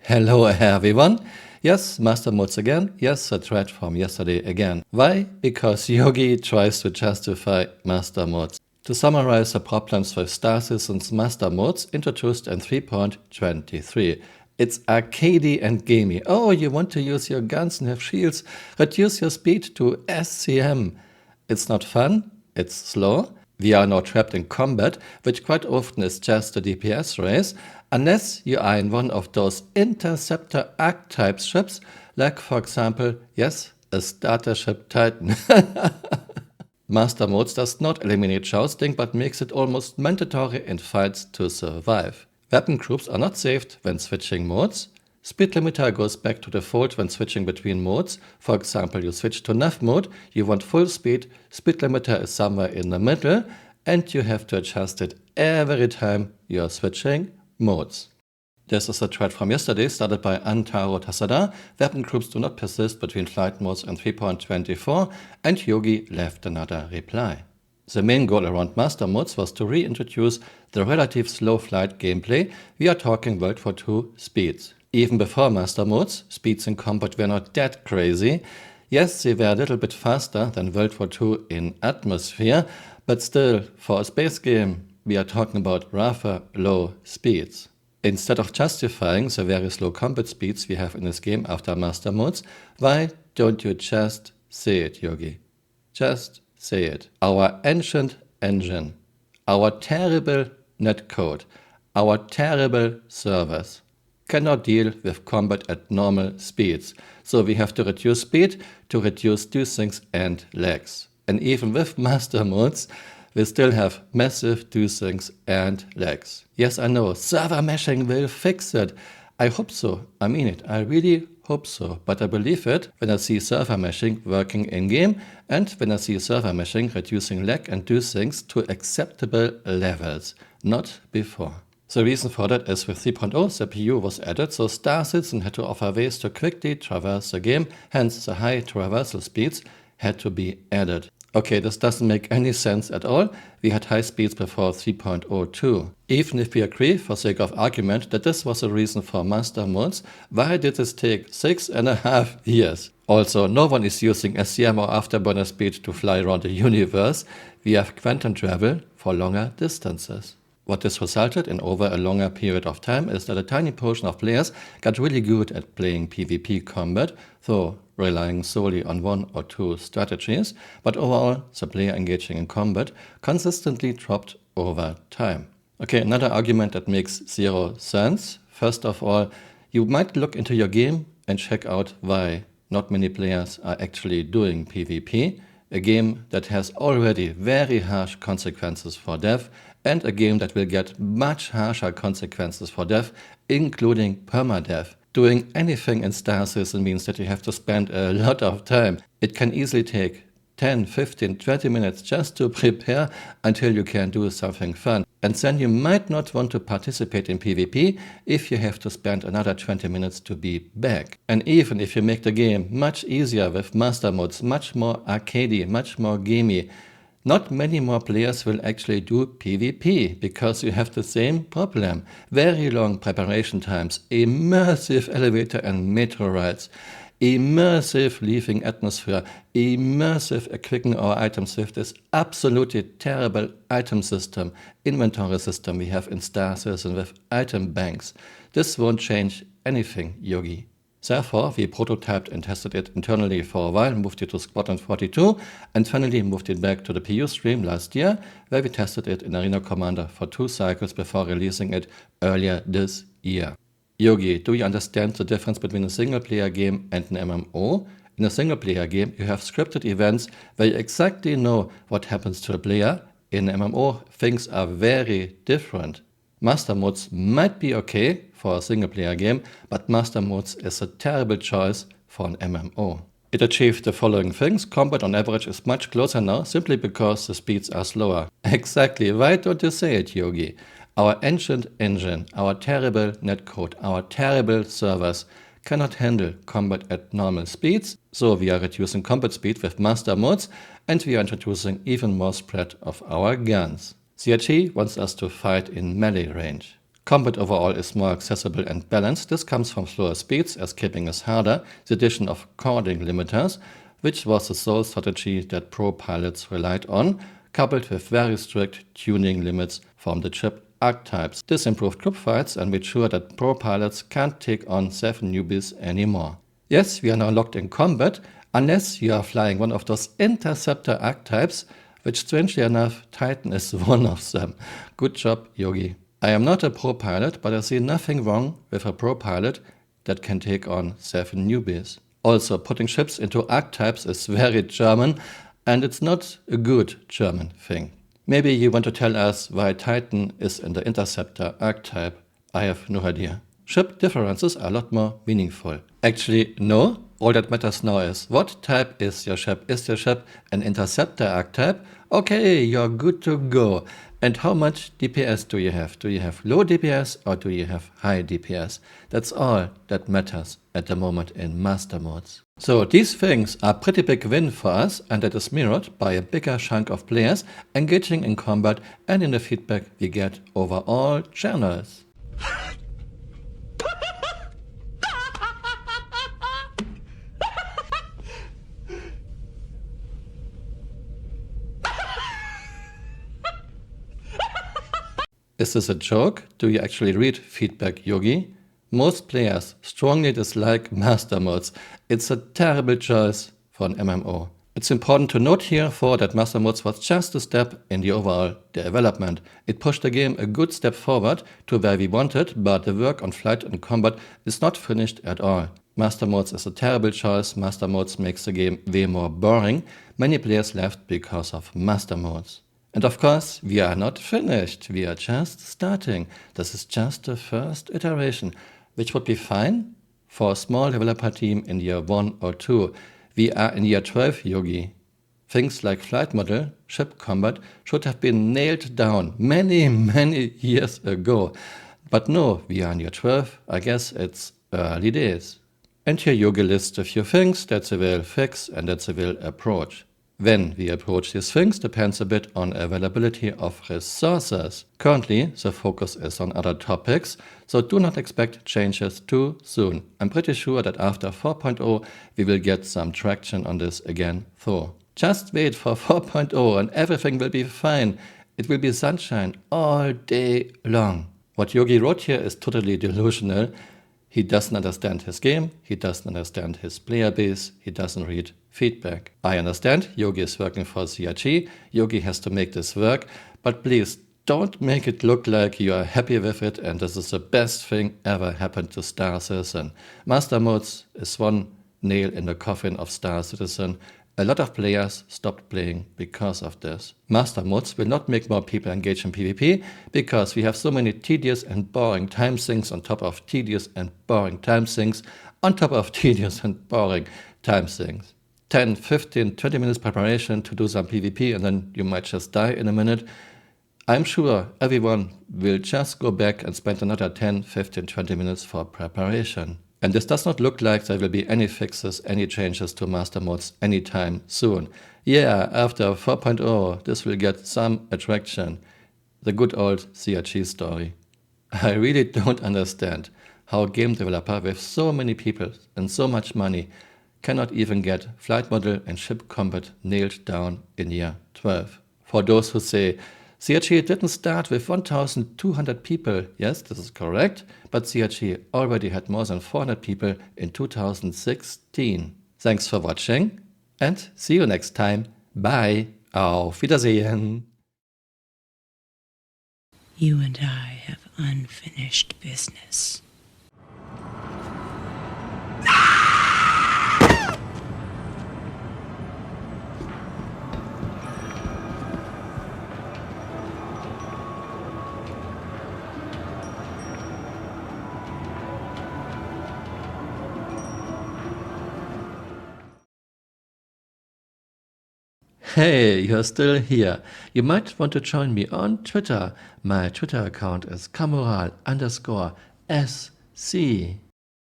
Hello everyone. Yes, Mastermodes again. Yes, a thread from yesterday again. Why? Because Yogi tries to justify Mastermodes. To summarize the problems with Star Citizen's Mastermodes introduced in 3.23. It's arcadey and gamey. Oh, you want to use your guns and have shields. Reduce your speed to SCM. It's not fun. It's slow. We are now trapped in combat, which quite often is just a DPS race, unless you are in one of those interceptor archetypes ships, like for example, yes, a starter ship Titan. Mastermodes does not eliminate jousting, but makes it almost mandatory in fights to survive. Weapon groups are not saved when switching modes. Speed limiter goes back to default when switching between modes. For example, you switch to nav mode, you want full speed, speed limiter is somewhere in the middle, and you have to adjust it every time you are switching modes. This is a thread from yesterday started by Antaro Tasada. Weapon groups do not persist between flight modes in 3.24, and Yogi left another reply. The main goal around Mastermodes was to reintroduce the relative slow flight gameplay. We are talking World War II speeds. Even before Mastermodes, speeds in combat were not that crazy. Yes, they were a little bit faster than World War II in atmosphere, but still, for a space game, we are talking about rather low speeds. Instead of justifying the very slow combat speeds we have in this game after Mastermodes, why don't you just say it, Yogi? Just say it. Our ancient engine, our terrible netcode, our terrible servers cannot deal with combat at normal speeds. So we have to reduce speed to reduce deucings and lags. And even with Mastermodes, we still have massive deucings and lags. Yes, I know, server meshing will fix it. I hope so. I mean it. I really hope so. But I believe it when I see server meshing working in-game and when I see server meshing reducing lag and deucings to acceptable levels. Not before. The reason for that is with 3.0 CPU was added, so Star Citizen had to offer ways to quickly traverse the game, hence the high traversal speeds had to be added. Okay, this doesn't make any sense at all. We had high speeds before 3.02. Even if we agree, for sake of argument, that this was the reason for Mastermodes, why did this take 6.5 years? Also, no one is using SCM or afterburner speed to fly around the universe. We have quantum travel for longer distances. What this resulted in over a longer period of time is that a tiny portion of players got really good at playing PvP combat, though relying solely on one or two strategies, but overall the player engaging in combat consistently dropped over time. Okay, another argument that makes zero sense. First of all, you might look into your game and check out why not many players are actually doing PvP, a game that has already very harsh consequences for death, and a game that will get much harsher consequences for death, including permadeath. Doing anything in Star Citizen means that you have to spend a lot of time. It can easily take 10, 15, 20 minutes just to prepare until you can do something fun. And then you might not want to participate in PvP if you have to spend another 20 minutes to be back. And even if you make the game much easier with Mastermodes, much more arcadey, much more gamey, not many more players will actually do PvP because you have the same problem. Very long preparation times, immersive elevator and metro rides, immersive leaving atmosphere, immersive equipping our items with this absolutely terrible item system, inventory system we have in Star Citizen with item banks. This won't change anything, Yogi. Therefore, we prototyped and tested it internally for a while, moved it to Squadron 42, and finally moved it back to the PU stream last year, where we tested it in Arena Commander for 2 cycles before releasing it earlier this year. Yogi, do you understand the difference between a single-player game and an MMO? In a single-player game, you have scripted events where you exactly know what happens to a player. In MMO, things are very different. Mastermodes might be okay for a single-player game, but Mastermodes is a terrible choice for an MMO. It achieved the following things. Combat on average is much closer now, simply because the speeds are slower. Exactly, why don't you say it, Yogi? Our ancient engine, our terrible netcode, our terrible servers cannot handle combat at normal speeds, so we are reducing combat speed with Mastermodes, and we are introducing even more spread of our guns. CRT wants us to fight in melee range. Combat overall is more accessible and balanced. This comes from slower speeds, escaping is harder, the addition of chording limiters, which was the sole strategy that pro pilots relied on, coupled with very strict tuning limits from the chip archetypes. This improved group fights and made sure that pro pilots can't take on 7 newbies anymore. Yes, we are now locked in combat, unless you are flying one of those interceptor archetypes, which strangely enough, Titan is one of them. Good job, Yogi. I am not a pro pilot, but I see nothing wrong with a pro pilot that can take on 7 newbies. Also, putting ships into archetypes is very German, and it's not a good German thing. Maybe you want to tell us why Titan is in the interceptor archetype. I have no idea. Ship differences are a lot more meaningful. Actually, no. All that matters now is what type is your ship? Is your ship an interceptor archetype? Okay, you're good to go. And how much DPS do you have? Do you have low DPS or do you have high DPS? That's all that matters at the moment in Mastermodes. So these things are a pretty big win for us, and that is mirrored by a bigger chunk of players engaging in combat and in the feedback we get over all channels. Is this a joke? Do you actually read feedback, Yogi? Most players strongly dislike Mastermodes. It's a terrible choice for an MMO. It's important to note here that Mastermodes was just a step in the overall development. It pushed the game a good step forward to where we wanted, but the work on flight and combat is not finished at all. Mastermodes is a terrible choice. Mastermodes makes the game way more boring. Many players left because of Mastermodes. And of course, we are not finished. We are just starting. This is just the first iteration, which would be fine for a small developer team in year 1 or 2. We are in year 12, Yogi. Things like flight model, ship combat should have been nailed down many years ago. But no, we are in year 12. I guess it's early days. And here Yogi lists a few things that they will fix and that they will approach. When we approach these things depends a bit on availability of resources. Currently, the focus is on other topics, so do not expect changes too soon. I'm pretty sure that after 4.0 we will get some traction on this again though. Just wait for 4.0 and everything will be fine. It will be sunshine all day long. What Yogi wrote here is totally delusional. He doesn't understand his game, he doesn't understand his player base, he doesn't read feedback. I understand, Yogi is working for CRG, Yogi has to make this work, but please don't make it look like you are happy with it and this is the best thing ever happened to Star Citizen. Mastermodes is one nail in the coffin of Star Citizen. A lot of players stopped playing because of this. Mastermodes will not make more people engage in PvP because we have so many tedious and boring time sinks on top of tedious and boring time sinks on top of tedious and boring time sinks. 10, 15, 20 minutes preparation to do some PvP and then you might just die in a minute. I'm sure everyone will just go back and spend another 10, 15, 20 minutes for preparation. And this does not look like there will be any fixes, any changes to Mastermodes anytime soon. Yeah, after 4.0, this will get some attraction. The good old CRG story. I really don't understand how a game developer with so many people and so much money cannot even get flight model and ship combat nailed down in year 12. For those who say, CRG didn't start with 1,200 people. Yes, this is correct, but CRG already had more than 400 people in 2016. Thanks for watching and see you next time. Bye. Auf Wiedersehen. You and I have unfinished business. Hey, you're still here. You might want to join me on Twitter. My Twitter account is Camural_SC.